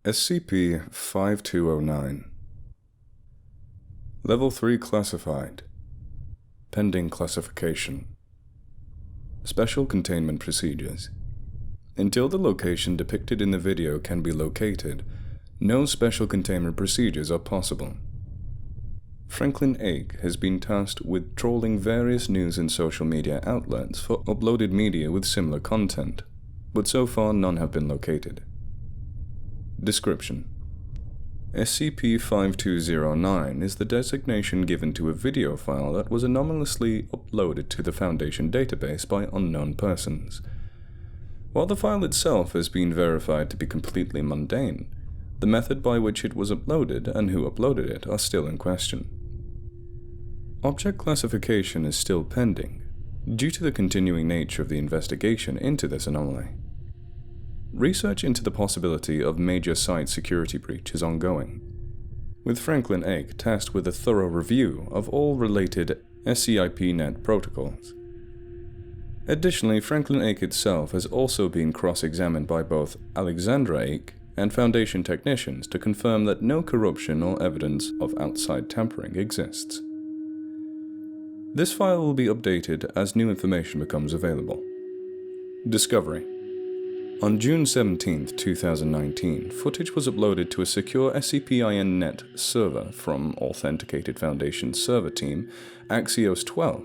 SCP-5209 Level 3 Classified. Pending Classification. Special Containment Procedures. Until the location depicted in the video can be located, no special containment procedures are possible. Franklin Ake has been tasked with trawling various news and social media outlets for uploaded media with similar content, but so far none have been located. Description: SCP-5209 is the designation given to a video file that was anomalously uploaded to the Foundation database by unknown persons. While the file itself has been verified to be completely mundane, the method by which it was uploaded and who uploaded it are still in question. Object classification is still pending, due to the continuing nature of the investigation into this anomaly. Research into the possibility of major site security breach is ongoing, with Franklin Ake tasked with a thorough review of all related SCP-net protocols. Additionally, Franklin Ake itself has also been cross-examined by both Alexandra Ake and Foundation technicians to confirm that no corruption or evidence of outside tampering exists. This file will be updated as new information becomes available. Discovery: on June 17, 2019, footage was uploaded to a secure SCP-IN-net server from Authenticated Foundation server team Axios 12.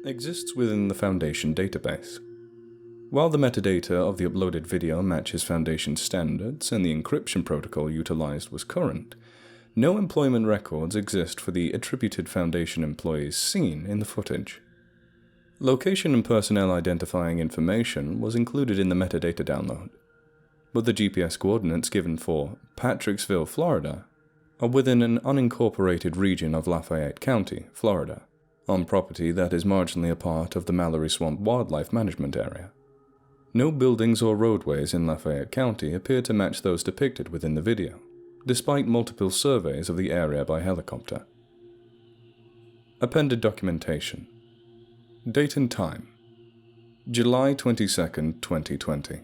Exists within the Foundation database. While the metadata of the uploaded video matches Foundation standards and the encryption protocol utilized was current, no employment records exist for the attributed Foundation employees seen in the footage. Location and personnel identifying information was included in the metadata download, but the GPS coordinates given for Patricksville, Florida, are within an unincorporated region of Lafayette County, Florida, on property that is marginally a part of the Mallory Swamp Wildlife Management Area. No buildings or roadways in Lafayette County appear to match those depicted within the video, despite multiple surveys of the area by helicopter. Appended documentation. Date and time: July 22, 2020.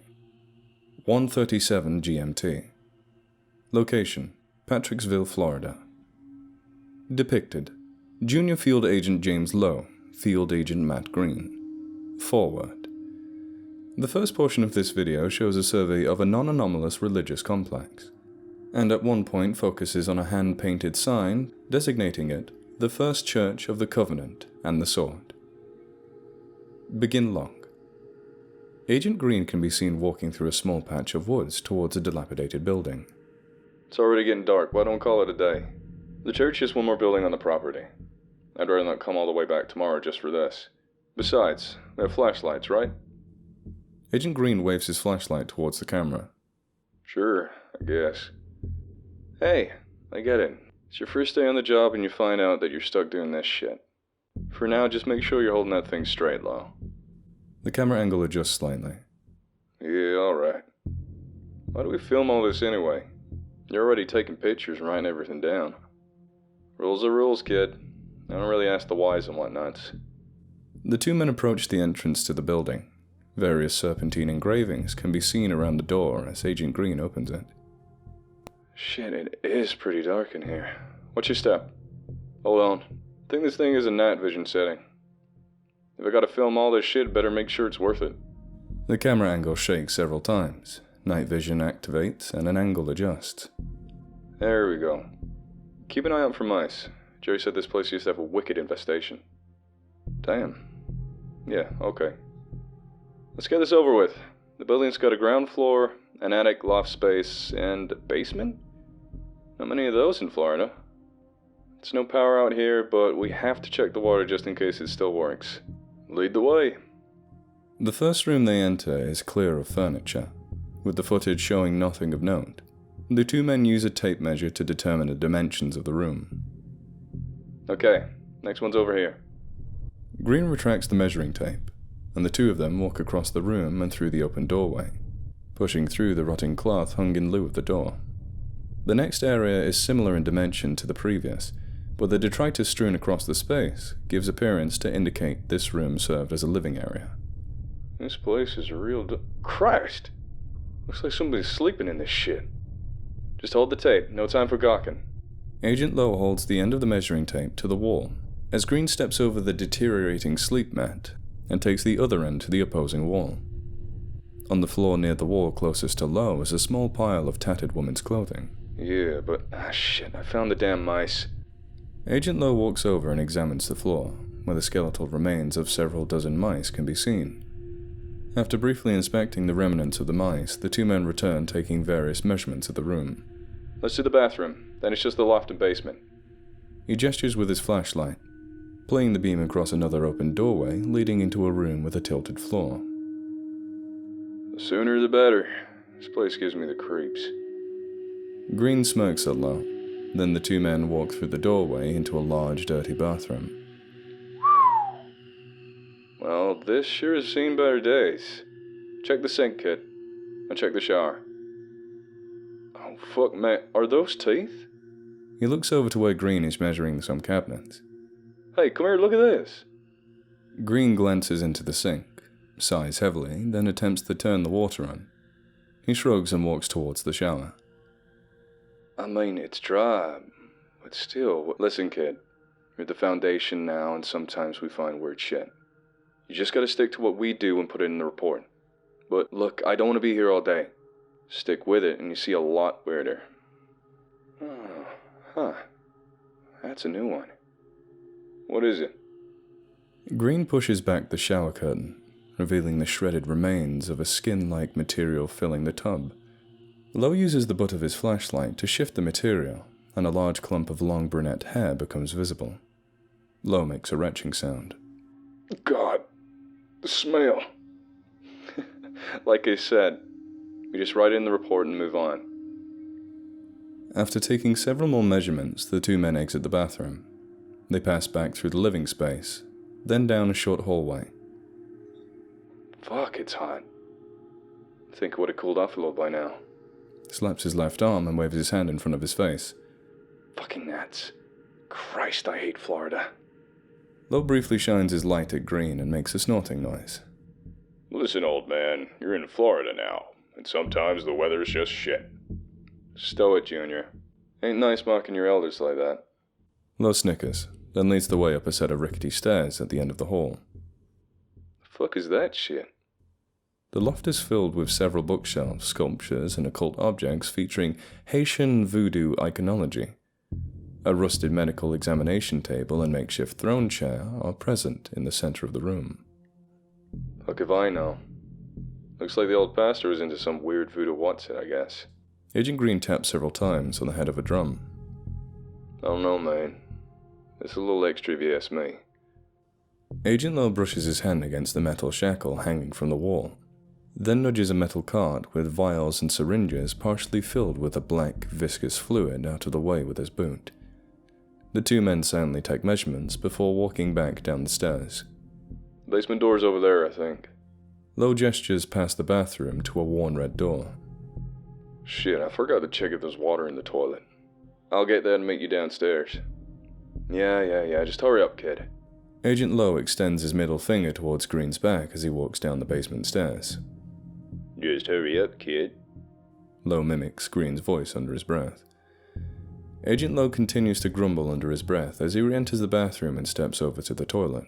1:37 GMT. Location: Patricksville, Florida. Depicted: Junior Field Agent James Lowe, Field Agent Matt Green. Forward. The first portion of this video shows a survey of a non-anomalous religious complex, and at one point focuses on a hand-painted sign designating it the First Church of the Covenant and the Sword. Begin log. Agent Green can be seen walking through a small patch of woods towards a dilapidated building. It's already getting dark. Why don't call it a day? The church is one more building on the property. I'd rather not come all the way back tomorrow just for this. Besides, we have flashlights, right? Agent Green waves his flashlight towards the camera. Sure, I guess. Hey, I get it. It's your first day on the job and you find out that you're stuck doing this shit. For now, just make sure you're holding that thing straight, Lo. The camera angle adjusts slightly. Yeah, alright. Why do we film all this anyway? You're already taking pictures and writing everything down. Rules are rules, kid. I don't really ask the whys and whatnots. The two men approach the entrance to the building. Various serpentine engravings can be seen around the door as Agent Green opens it. Shit, it is pretty dark in here. What's your step? Hold on. I think this thing is a night vision setting. If I gotta film all this shit, better make sure it's worth it. The camera angle shakes several times. Night vision activates and an angle adjusts. There we go. Keep an eye out for mice. Jerry said this place used to have a wicked infestation. Damn. Yeah, okay. Let's get this over with. The building's got a ground floor, an attic, loft space, and a basement? Not many of those in Florida. It's no power out here, but we have to check the water just in case it still works. Lead the way. The first room they enter is clear of furniture, with the footage showing nothing of note. The two men use a tape measure to determine the dimensions of the room. Okay, next one's over here. Green retracts the measuring tape, and the two of them walk across the room and through the open doorway, pushing through the rotting cloth hung in lieu of the door. The next area is similar in dimension to the previous, but the detritus strewn across the space gives appearance to indicate this room served as a living area. This place is a real Christ! Looks like somebody's sleeping in this shit. Just hold the tape. No time for gawking. Agent Lowe holds the end of the measuring tape to the wall as Green steps over the deteriorating sleep mat and takes the other end to the opposing wall. On the floor near the wall closest to Lowe is a small pile of tattered woman's clothing. Yeah, but... shit, I found the damn mice. Agent Lowe walks over and examines the floor, where the skeletal remains of several dozen mice can be seen. After briefly inspecting the remnants of the mice, the two men return taking various measurements of the room. Let's do the bathroom, then it's just the loft and basement. He gestures with his flashlight, playing the beam across another open doorway leading into a room with a tilted floor. The sooner the better. This place gives me the creeps. Green smirks at Lowe. Then the two men walk through the doorway into a large, dirty bathroom. Well, this sure has seen better days. Check the sink, kid. And check the shower. Oh, fuck, man. Are those teeth? He looks over to where Green is measuring some cabinets. Hey, come here, look at this. Green glances into the sink, sighs heavily, then attempts to turn the water on. He shrugs and walks towards the shower. I mean, it's dry, but still. Listen, kid. You're at the Foundation now, and sometimes we find weird shit. You just gotta stick to what we do and put it in the report. But look, I don't want to be here all day. Stick with it, and you see a lot weirder. Oh, huh. That's a new one. What is it? Green pushes back the shower curtain, revealing the shredded remains of a skin-like material filling the tub. Lowe uses the butt of his flashlight to shift the material, and a large clump of long brunette hair becomes visible. Lowe makes a retching sound. God, the smell. Like I said, we just write in the report and move on. After taking several more measurements, the two men exit the bathroom. They pass back through the living space, then down a short hallway. Fuck, it's hot. I think it would have cooled off a little by now. Slaps his left arm and waves his hand in front of his face. Fucking gnats. Christ, I hate Florida. Lowe briefly shines his light at Green and makes a snorting noise. Listen, old man, you're in Florida now, and sometimes the weather's just shit. Stow it, Junior. Ain't nice mocking your elders like that. Lowe snickers, then leads the way up a set of rickety stairs at the end of the hall. The fuck is that shit? The loft is filled with several bookshelves, sculptures, and occult objects featuring Haitian voodoo iconology. A rusted medical examination table and makeshift throne chair are present in the center of the room. Fuck if I know. Looks like the old pastor was into some weird voodoo what's it, I guess. Agent Green taps several times on the head of a drum. I don't know, man. It's a little extra if you ask me. Agent Lowe brushes his hand against the metal shackle hanging from the wall, then nudges a metal cart with vials and syringes partially filled with a black, viscous fluid out of the way with his boot. The two men silently take measurements before walking back down the stairs. Basement door's over there, I think. Lowe gestures past the bathroom to a worn red door. Shit, I forgot to check if there's water in the toilet. I'll get that and meet you downstairs. Yeah, just hurry up, kid. Agent Lowe extends his middle finger towards Green's back as he walks down the basement stairs. Just hurry up, kid. Lowe mimics Green's voice under his breath. Agent Lowe continues to grumble under his breath as he re-enters the bathroom and steps over to the toilet.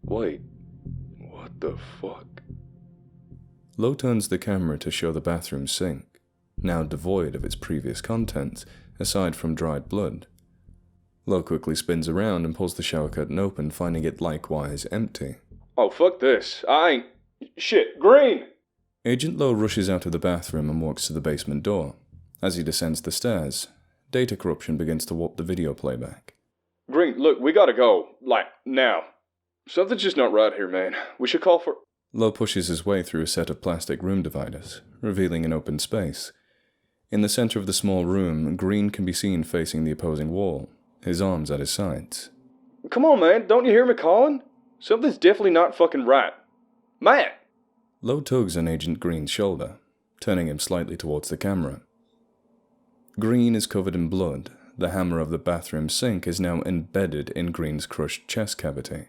Wait, what the fuck? Lowe turns the camera to show the bathroom sink, now devoid of its previous contents, aside from dried blood. Lowe quickly spins around and pulls the shower curtain open, finding it likewise empty. Oh, fuck this. I ain't... Shit, Green! Agent Lowe rushes out of the bathroom and walks to the basement door. As he descends the stairs, data corruption begins to warp the video playback. Green, look, we gotta go. Like, now. Something's just not right here, man. We should call for... Lowe pushes his way through a set of plastic room dividers, revealing an open space. In the center of the small room, Green can be seen facing the opposing wall, his arms at his sides. Come on, man. Don't you hear me calling? Something's definitely not fucking right. Matt! Lowe tugs on Agent Green's shoulder, turning him slightly towards the camera. Green is covered in blood. The hammer of the bathroom sink is now embedded in Green's crushed chest cavity.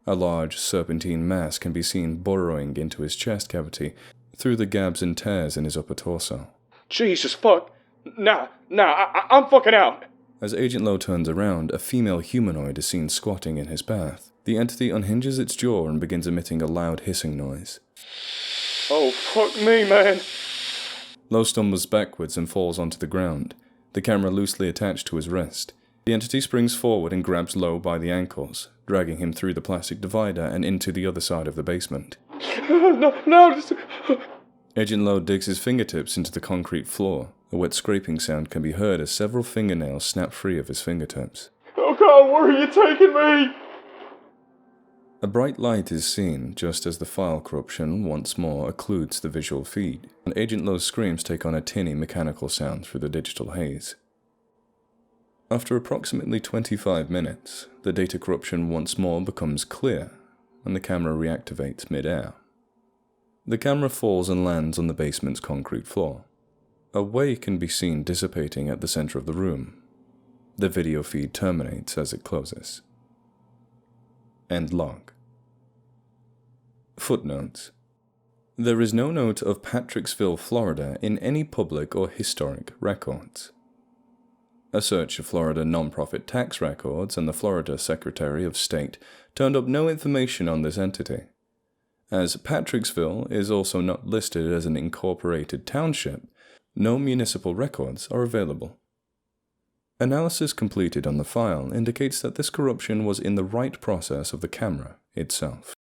A large serpentine mass can be seen burrowing into his chest cavity through the gabs and tears in his upper torso. Jesus fuck! Nah, I'm fucking out. As Agent Lowe turns around, a female humanoid is seen squatting in his path. The entity unhinges its jaw and begins emitting a loud hissing noise. Oh, fuck me, man. Lowe stumbles backwards and falls onto the ground, the camera loosely attached to his wrist. The entity springs forward and grabs Lowe by the ankles, dragging him through the plastic divider and into the other side of the basement. No. Agent Lowe digs his fingertips into the concrete floor. A wet scraping sound can be heard as several fingernails snap free of his fingertips. Oh God, where are you taking me? A bright light is seen just as the file corruption once more occludes the visual feed, and Agent Lowe's screams take on a tinny mechanical sound through the digital haze. After approximately 25 minutes, the data corruption once more becomes clear, and the camera reactivates mid-air. The camera falls and lands on the basement's concrete floor. A way can be seen dissipating at the center of the room. The video feed terminates as it closes. End log. Footnotes. There is no note of Patricksville, Florida in any public or historic records. A search of Florida nonprofit tax records and the Florida Secretary of State turned up no information on this entity. As Patricksville is also not listed as an incorporated township, no municipal records are available. Analysis completed on the file indicates that this corruption was in the right process of the camera itself.